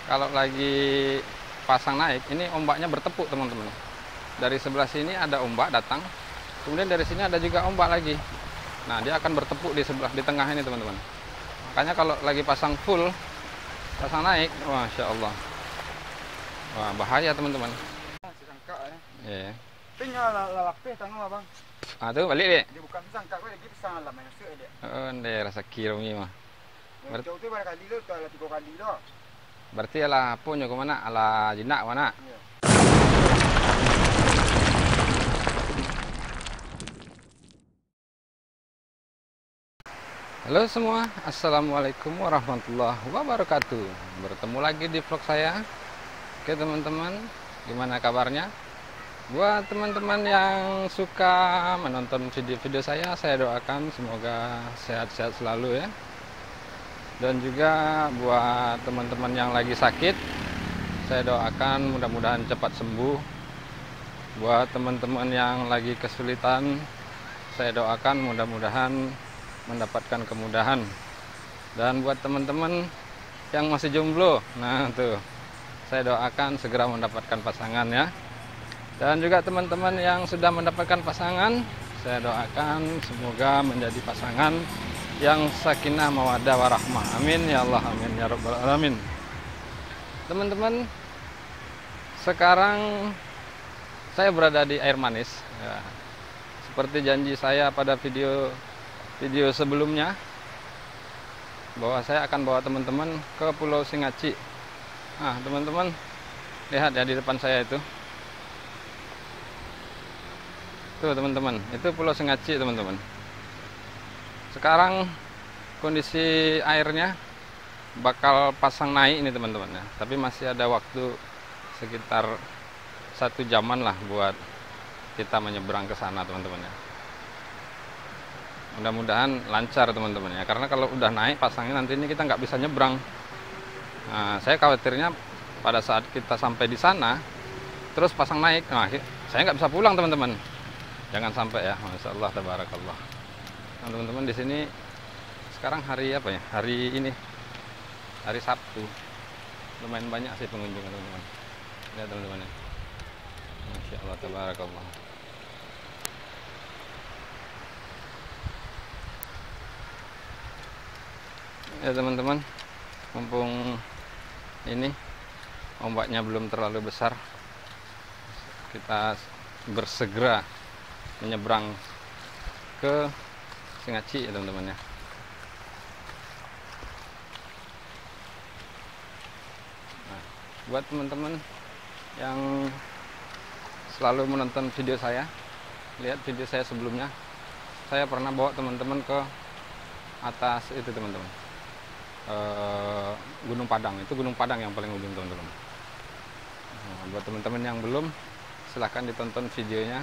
kalau lagi pasang naik, ini ombaknya bertepuk teman-teman. Dari sebelah sini ada ombak datang, kemudian dari sini ada juga ombak lagi. Nah, dia akan bertepuk di sebelah, di tengah ini teman-teman. Makanya kalau lagi pasang full, pasang naik, masya Allah, wah bahaya teman-teman. Sangka ya. Iya. Tapi lalapih tanggung abang. Ah tuh balik deh. Dia bukan sangka gue lagi pisang lah main sih dia. Oh, daerah Sakirumi mah. Jauh tu berapa kali lo? Tu ala 3 kali lo. Berarti ala punyo ke mana? Ala jinak mana? Iya. Halo semua, assalamualaikum warahmatullahi wabarakatuh. Bertemu lagi di vlog saya. Oke teman-teman, gimana kabarnya? Buat teman-teman yang suka menonton video-video saya doakan semoga sehat-sehat selalu ya. Dan juga buat teman-teman yang lagi sakit, saya doakan mudah-mudahan cepat sembuh. Buat teman-teman yang lagi kesulitan, saya doakan mudah-mudahan mendapatkan kemudahan. Dan buat teman-teman yang masih jomblo, nah tuh, saya doakan segera mendapatkan pasangan ya. Dan juga teman-teman yang sudah mendapatkan pasangan, saya doakan semoga menjadi pasangan yang sakinah mawaddah warahmah. Amin ya Allah, amin ya rabbal alamin. Teman-teman, sekarang saya berada di air manis ya. Seperti janji saya pada video sebelumnya, bahwa saya akan bawa teman-teman ke Pulau Singaci. Nah teman-teman, lihat ya di depan saya itu. Tuh teman-teman, itu Pulau Singaci teman-teman. Sekarang kondisi airnya bakal pasang naik ini teman-teman ya. Tapi masih ada waktu sekitar 1 jaman lah buat kita menyeberang ke sana teman-teman ya. Mudah-mudahan lancar teman-teman ya, karena kalau udah naik pasangnya nanti ini kita nggak bisa nyebrang. Nah, saya khawatirnya pada saat kita sampai di sana terus pasang naik, nah saya nggak bisa pulang teman-teman. Jangan sampai ya, masya Allah tabarakallah. Nah, teman-teman di sini sekarang hari apa ya? Hari ini hari Sabtu. Lumayan banyak sih pengunjung teman-teman. Lihat teman-teman ya. Masya Allah tabarakallah. Ya teman-teman, mumpung ini ombaknya belum terlalu besar, kita bersegera menyeberang ke Singaci ya teman-teman ya. Nah, buat teman-teman yang selalu menonton video saya, lihat video saya sebelumnya, saya pernah bawa teman-teman ke atas itu teman-teman, Gunung Padang. Itu Gunung Padang yang paling ujung teman-teman. Nah, buat teman-teman yang belum, silahkan ditonton videonya.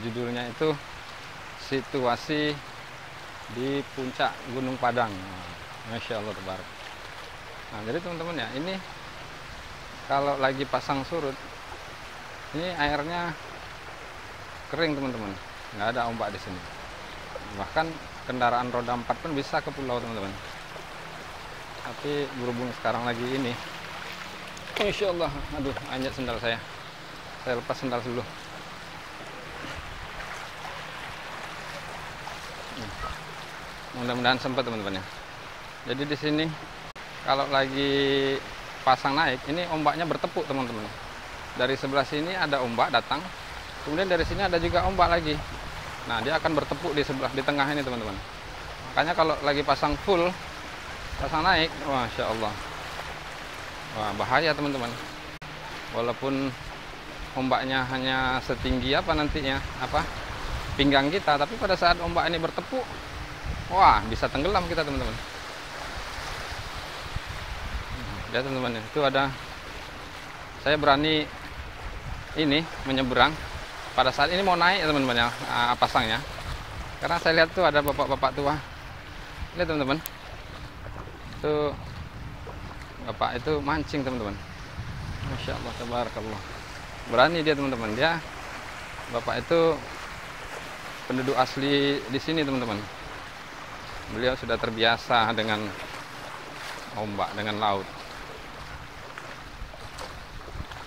Judulnya itu situasi di puncak Gunung Padang. Masya Allah tebar. Nah jadi teman-teman ya, ini kalau lagi pasang surut, ini airnya kering teman-teman, nggak ada ombak di sini. Bahkan kendaraan roda 4 pun bisa ke pulau teman-teman. Tapi berhubung sekarang lagi ini, Masya Allah, aduh anjat sendal saya lepas sendal dulu. Mudah-mudahan sempat teman-teman ya. Jadi di sini kalau lagi pasang naik, ini ombaknya bertepuk teman-teman. Dari sebelah sini ada ombak datang, kemudian dari sini ada juga ombak lagi. Nah dia akan bertepuk di sebelah, di tengah ini teman-teman. Makanya kalau lagi pasang full, pasang naik, masya Allah, wah bahaya teman-teman. Walaupun ombaknya hanya setinggi apa nantinya, apa pinggang kita, tapi pada saat ombak ini bertepuk, wah bisa tenggelam kita teman-teman. Ya teman-teman, itu ada, saya berani ini menyeberang pada saat ini mau naik teman-teman ya, pasangnya. Karena saya lihat tuh ada bapak-bapak tua. Lihat teman-teman, tuh bapak itu mancing teman-teman. Masya Allah tabarakallah, berani dia teman-teman. Dia bapak itu penduduk asli di sini teman-teman. Beliau sudah terbiasa dengan ombak, dengan laut.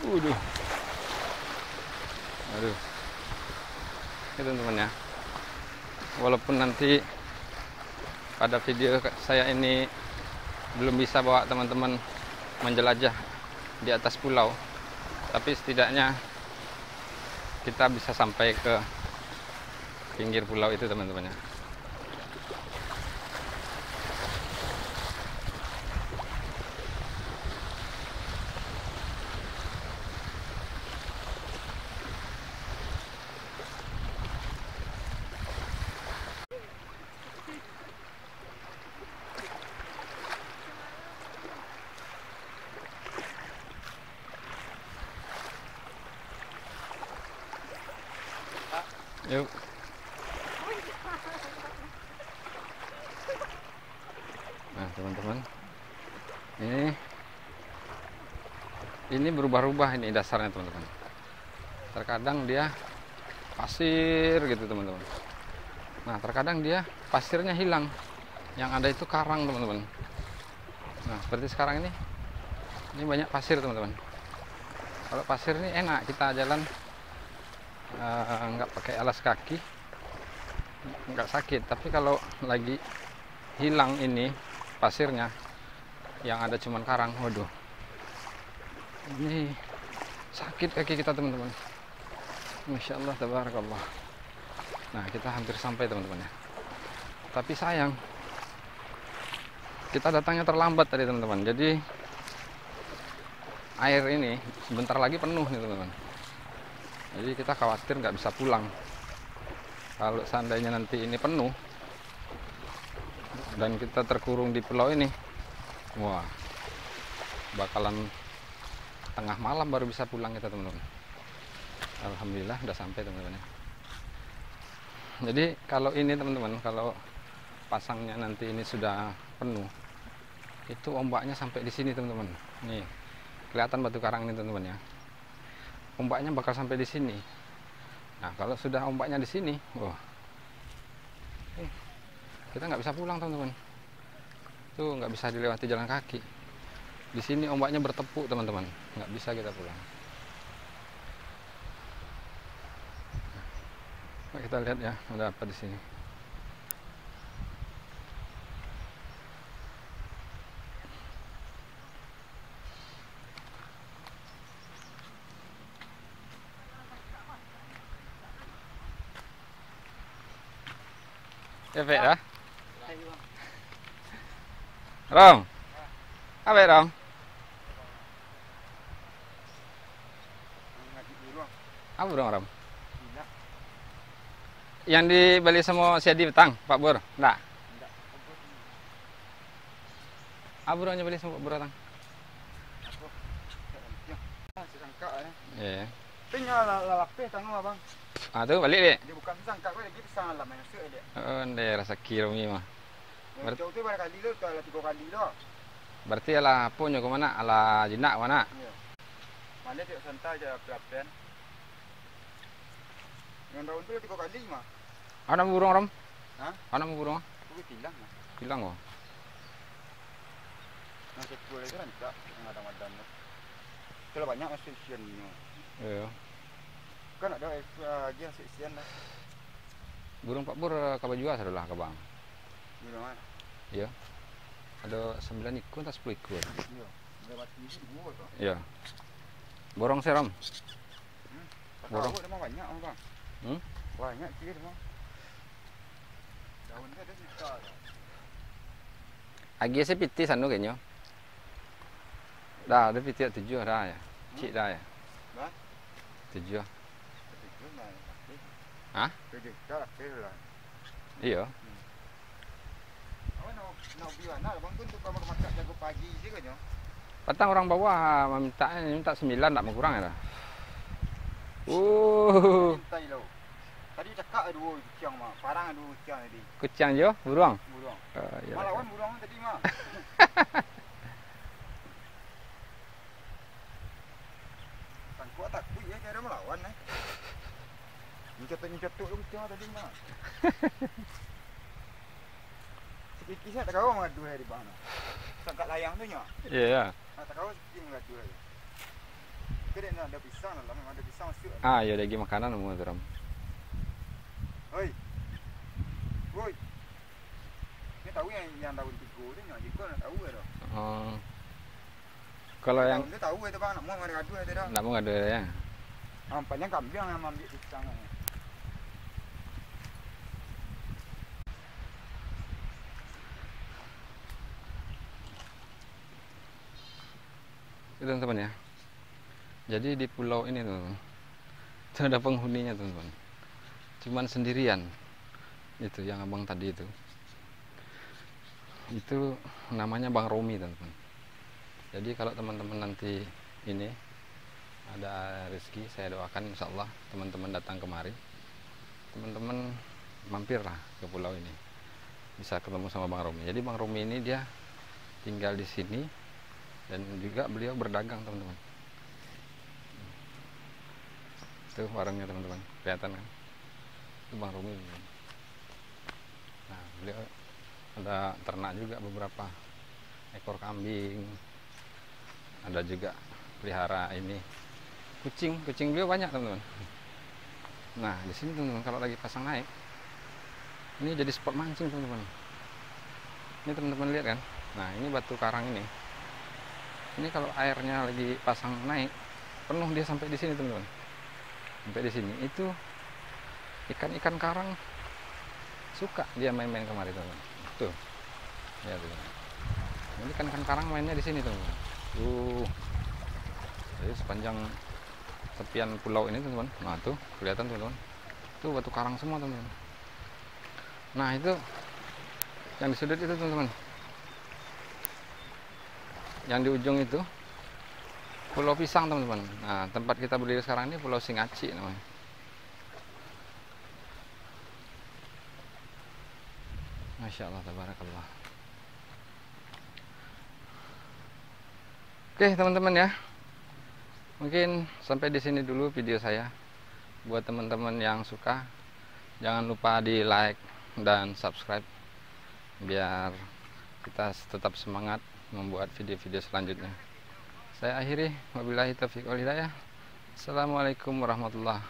Waduh. Aduh. Itu teman-teman ya. Walaupun nanti pada video saya ini belum bisa bawa teman-teman menjelajah di atas pulau, tapi setidaknya kita bisa sampai ke pinggir pulau itu teman-teman ya. Yuk. Nah, teman-teman. Ini berubah-ubah ini dasarnya, teman-teman. Terkadang dia pasir gitu, teman-teman. Nah, terkadang dia pasirnya hilang. Yang ada itu karang, teman-teman. Nah, seperti sekarang ini banyak pasir, teman-teman. Kalau pasir ini enak kita jalan, nggak pakai alas kaki, nggak sakit. Tapi kalau lagi hilang ini pasirnya, yang ada cuman karang, waduh, ini sakit kaki kita, teman-teman. Masya Allah, tabarakallah. Nah, kita hampir sampai, teman-teman ya. Tapi sayang, kita datangnya terlambat tadi, teman-teman. Jadi air ini sebentar lagi penuh nih, teman-teman. Jadi kita khawatir nggak bisa pulang. Kalau seandainya nanti ini penuh dan kita terkurung di pulau ini, wah, bakalan tengah malam baru bisa pulang kita, teman-teman. Alhamdulillah udah sampai, teman-teman. Jadi kalau ini, teman-teman, kalau pasangnya nanti ini sudah penuh, itu ombaknya sampai di sini, teman-teman. Nih, kelihatan batu karang ini, teman-teman ya. Ombaknya bakal sampai di sini. Nah, kalau sudah ombaknya di sini, wah, kita nggak bisa pulang, teman-teman. Tuh, nggak bisa dilewati jalan kaki. Di sini ombaknya bertepuk, teman-teman. Nggak bisa kita pulang. Nah, kita lihat ya, ada apa di sini. Efek ya? Rom, apa ya, Rom? Apa dong, Rom? Yang dibeli sama si Adi petang, Pak Bur? Enggak. Apa yang beli sama Pak Bur petang? Iya. Tinggal lalapeh tangan abang. Ah, tuh balik deh. Dia bukan sangka kau lagi pisang lah main seuh dia. Oh, rasa kira mi mah. Jauh tu berapa kali lo? Tu ala 3 kali lo. Berarti ala punya ke mana? Ala jinak mana? Iya. Mana dia santai aja perapian. Yang daun tu 3 kali mah. Ada burung, Rom? Hah? Ada burung? Aku hilang lah. Hilang kok. Masuk boleh kan tak ngadang-ngadang. Kalau banyak masuk isian ni. Iya. Kan ada lagi masuk isian lah. Burung Pak Bur kabar juga saudara ke Bang. Burung mana? Iya. Ada 9 ikut atau 10 ikut. Iya. Lewat ni semua tu. Iya. Borong sih, Rom. Borong. Dia mah banyak bang. Hmm? Banyak kira mah. Daun dia ada sisa. Agi sih piti sanu kayaknya. Dah, ada piti 7 dah ya. Cik dah ya. Bah? 7. Itu mah. Hah? Kerja tak lah. Iya. Awak nak biar nak bang tu kalau makan jago pagi je kan yo. Patang orang bawah minta 9 tak mau kurang ya. Mintai lo. Tadi cakap ada 2 kucing mah. Parang ada 2 kucing tadi. Kucing je, burung. Burung. Iya. Malawan burung tadi mah. Tangkuk tak kuih ya cara melawan eh. Nyetot-nyetot kucing tadi mah. Sikit-sikit tak kau mengadu hari bang. Sangkat layang tu nya. Iya. Tak kau sikit mengadu hari. Itu dia ada pisang dalam, memang ada pisang masuk. Ah, ya lagi makanan mau teram. Hoi. Woi. Ini tahu yang daun tigo itu yang jiko nak tahu ya. Oh. Kalau yang Daun itu tahu itu bang, nak mau ada gaduh itu dah. nggak mau ada ya. Nampaknya kambing yang ambil pisang. Itu teman-teman ya. Jadi di pulau ini teman-teman, itu ada penghuninya teman-teman. Cuman sendirian. Itu yang abang tadi itu. Itu namanya Bang Romi teman-teman. Jadi kalau teman-teman nanti ini ada rezeki, saya doakan insya Allah teman-teman datang kemari, teman-teman mampirlah ke pulau ini, bisa ketemu sama Bang Romi. Jadi Bang Romi ini dia tinggal di sini dan juga beliau berdagang teman-teman. Itu warungnya teman-teman, kelihatan kan? Itu Bang Romi. Nah, beliau ada ternak juga beberapa ekor kambing, ada juga pelihara ini kucing beliau banyak teman-teman. Nah di sini teman-teman kalau lagi pasang naik, ini jadi spot mancing teman-teman. Ini teman-teman lihat kan? Nah ini batu karang ini kalau airnya lagi pasang naik penuh dia sampai di sini teman-teman. Sampai di sini itu ikan-ikan karang suka dia main-main kemari teman-teman. Tuh, ya tuh. Ini ikan-ikan karang mainnya di sini teman-teman. Jadi sepanjang tepian pulau ini teman-teman, nah tuh kelihatan teman-teman, itu batu karang semua teman-teman. Nah itu yang di sudut itu teman-teman, yang di ujung itu Pulau Pisang teman-teman. Nah tempat kita berdiri sekarang ini Pulau Singaci namanya. Masya Allah, tabarakallah. Oke teman-teman ya, mungkin sampai di sini dulu video saya. Buat teman-teman yang suka, jangan lupa di like dan subscribe biar kita tetap semangat membuat video-video selanjutnya. Saya akhiri, wabillahi taufiq wal hidayah. Assalamualaikum warahmatullahi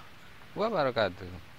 wabarakatuh.